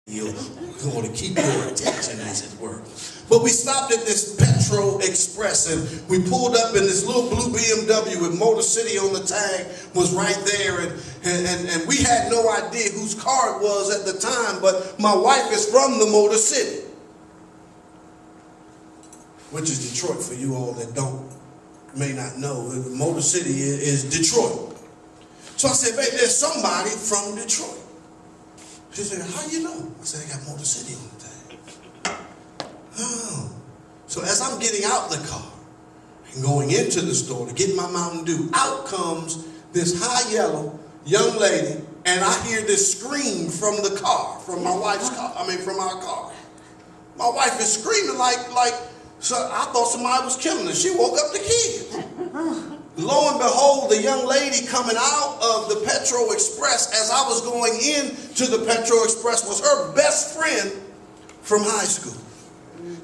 or to keep your attention, as it were. But we stopped at this Petro Express and we pulled up in this little blue BMW with Motor City on the tag was right there. And we had no idea whose car it was at the time, but my wife is from the Motor City, which is Detroit for you all that may not know. Motor City is Detroit. So I said, baby, there's somebody from Detroit. She said, how you know? I said, I got Motor City on the tag. Oh. So as I'm getting out the car and going into the store to get my Mountain Dew, out comes this high yellow young lady, and I hear this scream from the car, from my wife's car, from our car. My wife is screaming like, so I thought somebody was killing her. She woke up the kids. Lo and behold, the young lady coming out of the Petro Express as I was going into the Petro Express was her best friend from high school.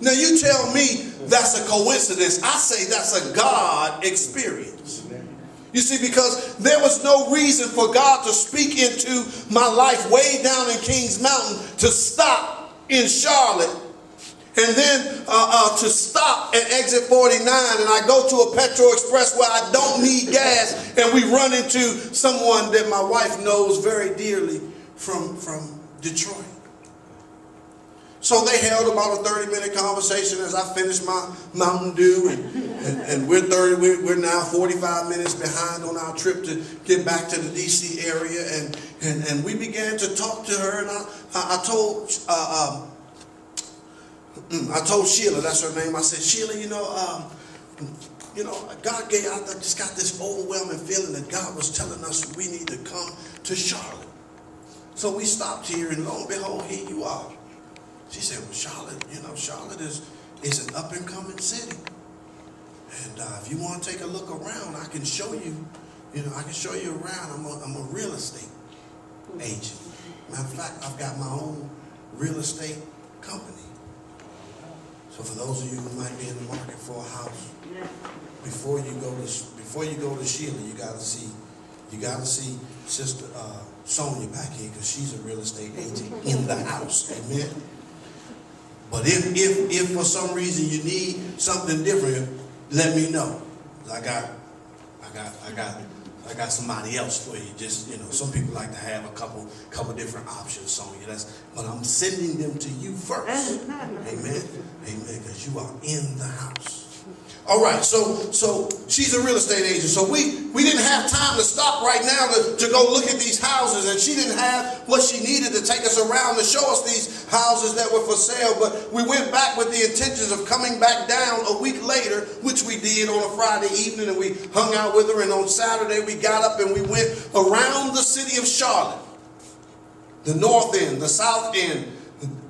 Now you tell me that's a coincidence. I say that's a God experience. You see, because there was no reason for God to speak into my life way down in Kings Mountain to stop in Charlotte and then to stop at exit 49 and I go to a Petro Express where I don't need gas and we run into someone that my wife knows very dearly from Detroit. So they held about a 30-minute conversation as I finished my Mountain Dew and we're now 45 minutes behind on our trip to get back to the DC area and we began to talk to her and I told Sheila, that's her name. I said, Sheila, God I just got this overwhelming feeling that God was telling us we need to come to Charlotte. So we stopped here, and lo and behold, here you are. She said, well, Charlotte is an up-and-coming city. And if you want to take a look around, I can show you, around. I'm a real estate agent. Matter of fact, I've got my own real estate company. So for those of you who might be in the market for a house, before you go to Sheila, you gotta see Sister Sonia back here because she's a real estate agent in the house. Amen. But if for some reason you need something different, let me know. I got somebody else for you. Just some people like to have a couple different options, Sonia. But I'm sending them to you first. Amen. Amen. Because you are in the house. All right. So she's a real estate agent. So we didn't have time to stop right now to go look at these houses, and she didn't have what she needed to take us around to show us these houses that were for sale. But we went back with the intentions of coming back down a week later, which we did on a Friday evening, and we hung out with her. And on Saturday we got up and we went around the city of Charlotte, the north end, the south end,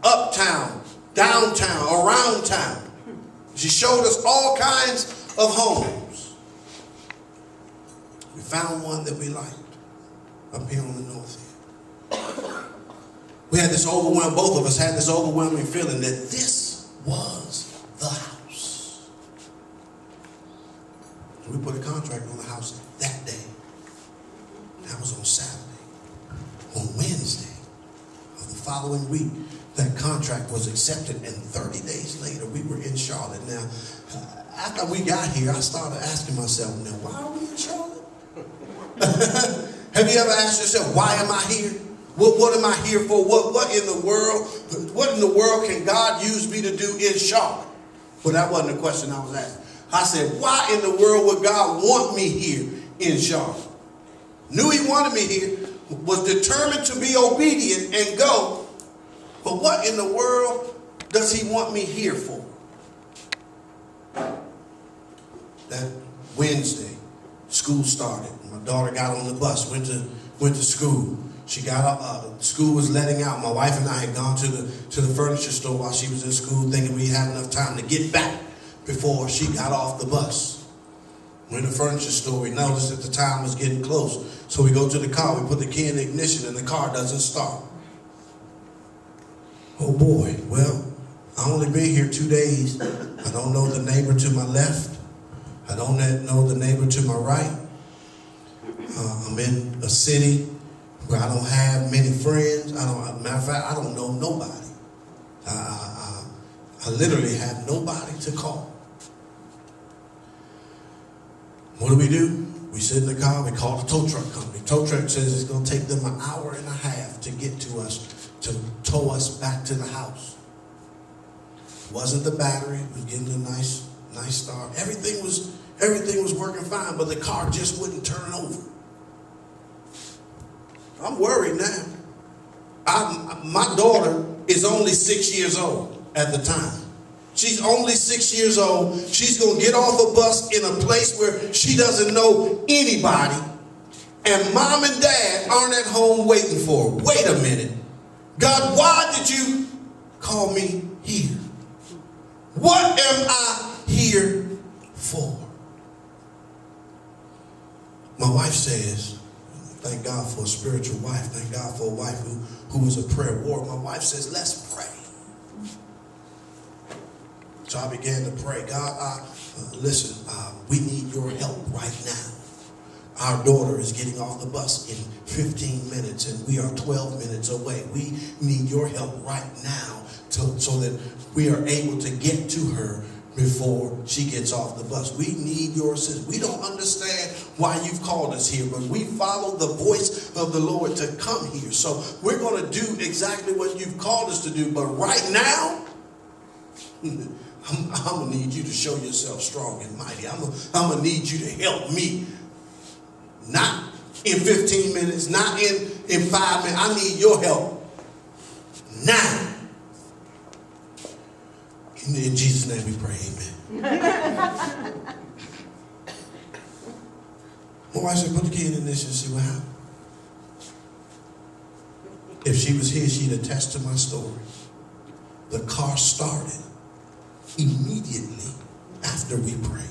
uptown, downtown, around town. She showed us all kinds of homes. We found one that we liked up here on the north end. We had this both of us had this overwhelming feeling that this was the house. We put a contract on the house that day. That was on Saturday. On Wednesday of the following week, that contract was accepted, and 30 days later, we were in Charlotte. Now, after we got here, I started asking myself, now, why are we in Charlotte? Have you ever asked yourself, why am I here? What am I here for? What in the world can God use me to do in Charlotte? Well, that wasn't the question I was asking. I said, why in the world would God want me here in Charlotte? Knew he wanted me here, was determined to be obedient and go. But what in the world does he want me here for? That Wednesday, school started. My daughter got on the bus, went to school. She got school was letting out. My wife and I had gone to the furniture store while she was in school, thinking we had enough time to get back before she got off the bus. We're in the furniture store. We noticed that the time was getting close. So we go to the car, we put the key in the ignition, and the car doesn't start. Oh boy, well, I only been here 2 days. I don't know the neighbor to my left. I don't know the neighbor to my right. I'm in a city where I don't have many friends. Matter of fact, I don't know nobody. I literally have nobody to call. What do? We sit in the car, we call the tow truck company. Tow truck says it's going to take them an hour and a half to get to us, to tow us back to the house. It wasn't the battery, it was getting a nice start. Everything was working fine, but the car just wouldn't turn over. I'm worried now. My daughter is only 6 years old at the time. She's only 6 years old. She's going to get off a bus in a place where she doesn't know anybody. And mom and dad aren't at home waiting for her. Wait a minute. God, why did you call me here? What am I here for? My wife says, thank God for a spiritual wife. Thank God for a wife who is a prayer warrior. My wife says, let's pray. So I began to pray. God, listen, we need your help right now. Our daughter is getting off the bus in 15 minutes and we are 12 minutes away. We need your help right now so that we are able to get to her before she gets off the bus. We need your assistance. We don't understand why you've called us here, but we follow the voice of the Lord to come here. So we're going to do exactly what you've called us to do. But right now, I'm going to need you to show yourself strong and mighty. I'm going to need you to help me. Not in 15 minutes, not in 5 minutes. I need your help now. In Jesus' name we pray, amen. My wife said, put the kid in this and see what happens. If she was here, she'd attest to my story. The car started immediately after we prayed.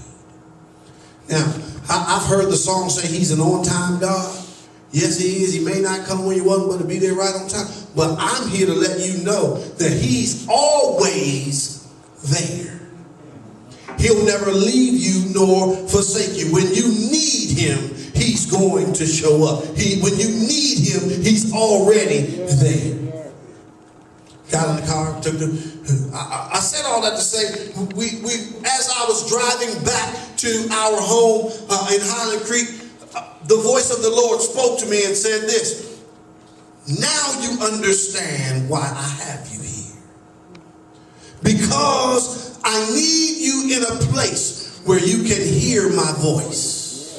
Now, I've heard the song say he's an on-time God. Yes, he is. He may not come when you want him, but to be there right on time. But I'm here to let you know that he's always there. He'll never leave you nor forsake you. When you need him, he's going to show up. When you need him, he's already there. Got in the car, I said all that to say, as I was driving back to our home in Highland Creek, the voice of the Lord spoke to me and said this: now you understand why I have you here. Because I need you in a place where you can hear my voice.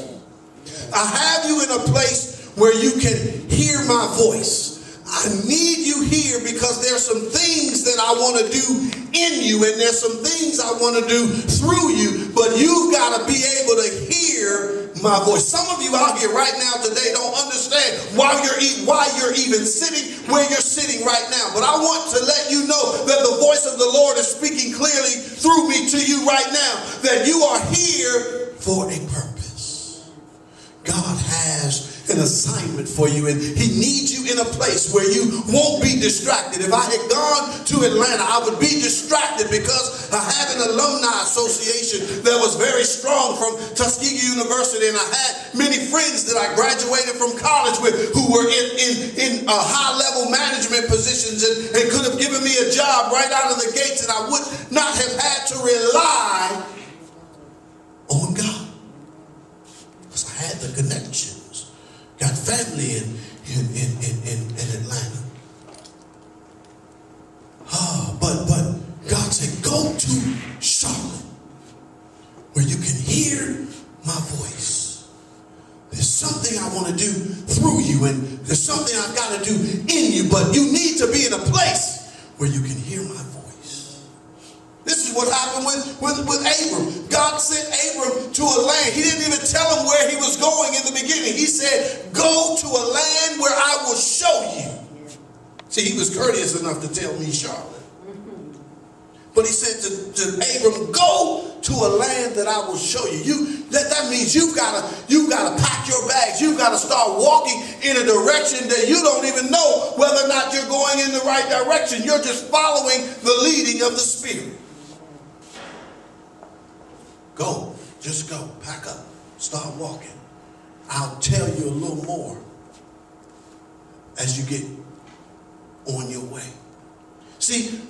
I have you in a place where you can hear my voice. I need you here because there's some things that I want to do in you, and there's some things I want to do through you, but you've got to be able to hear my voice. Some of you out here right now today don't understand why you're even sitting where you're sitting right now, but I want to let you know that the voice of the Lord is speaking clearly through me to you right now, that you are here for a purpose. God has an assignment for you, and he needs you in a place where you won't be distracted. If I had gone to Atlanta, I would be distracted because I have an alumni association that was very strong from Tuskegee University, and I had many friends that I graduated from college with who were in high-level management positions and could have given me a job right out of the gates, and I would not have had to rely on God because I had the connection. Got family in Atlanta. But God said, go to Charlotte where you can hear my voice. There's something I want to do through you, and there's something I've got to do in you, but you need to be in a place where you can hear my voice. This is what happened with Abram. God sent Abram to a land. He didn't even tell him where he was going in the beginning. He said, go to a land where I will show you. See, he was courteous enough to tell me Charlotte. But he said to Abram, go to a land that I will show you. That means you've got to pack your bags. You've got to start walking in a direction that you don't even know whether or not you're going in the right direction. You're just following the leading of the Spirit. Go. Just go. Pack up. Start walking. I'll tell you a little more as you get on your way. See,